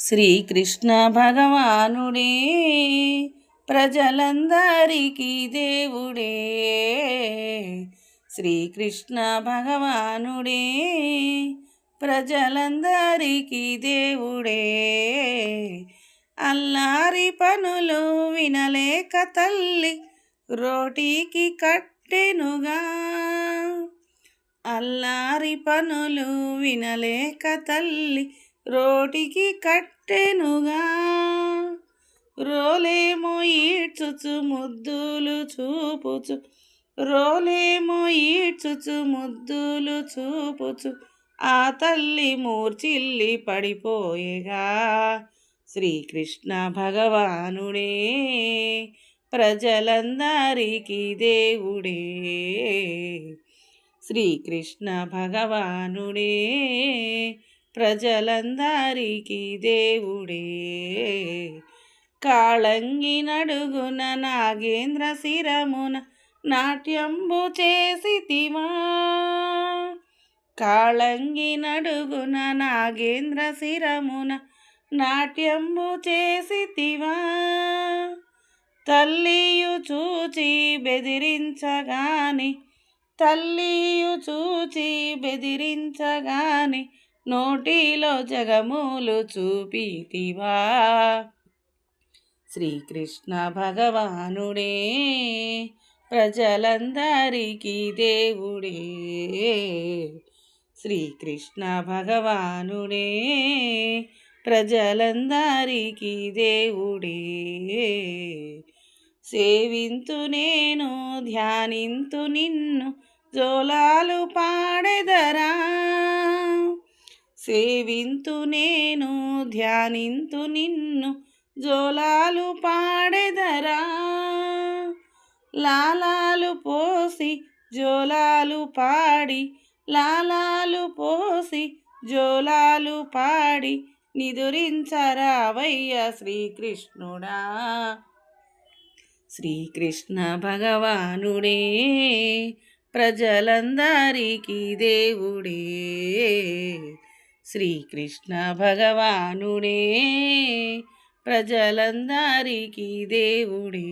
శ్రీకృష్ణ భగవానుడే ప్రజలందరికీ దేవుడే. శ్రీకృష్ణ భగవానుడే ప్రజలందరికీ దేవుడే. అల్లారి పనులు వినలేక తల్లి రోటికి కట్టెనుగా. అల్లారి పనులు వినలేక తల్లి రోటికి కట్టెనుగా. రోలేమో ఈడ్చుచు ముద్దులు చూపుచు, రోలేమో ఈడ్చుచు ముద్దులు చూపుచు, ఆ తల్లి మూర్చిల్లి పడిపోయేగా. శ్రీకృష్ణ భగవానుడే ప్రజలందరికీ దేవుడే. శ్రీకృష్ణ భగవానుడే ప్రజలందరికీ దేవుడే. కాళంగి నడుగున నాగేంద్ర శిరమున నాట్యంబు చేసితివా. కాళంగి నడుగున నాగేంద్ర శిరమున నాట్యంబు చేసితివా. తల్లియు చూచి బెదిరించగాని, తల్లియు చూచి బెదిరించగాని, నోటిలో జగములు చూపితివా. శ్రీకృష్ణ భగవానుడే ప్రజలందరికీ దేవుడే. శ్రీకృష్ణ భగవానుడే ప్రజలందరికీ దేవుడే. సేవింతు నేను ధ్యానింతు నిన్ను జోలాలు పాడెదరా. సేవింతు నేను ధ్యానింతు నిన్ను జోలాలు పాడెదరా. లాలాలు పోసి జోలాలు పాడి, లాలాలు పోసి జోలాలు పాడి, నిదురించరావయ్య శ్రీకృష్ణుడా. శ్రీకృష్ణ భగవానుడే ప్రజలందరికీ దేవుడే. శ్రీకృష్ణ భగవానుడే ప్రజలందరికీ దేవుడే.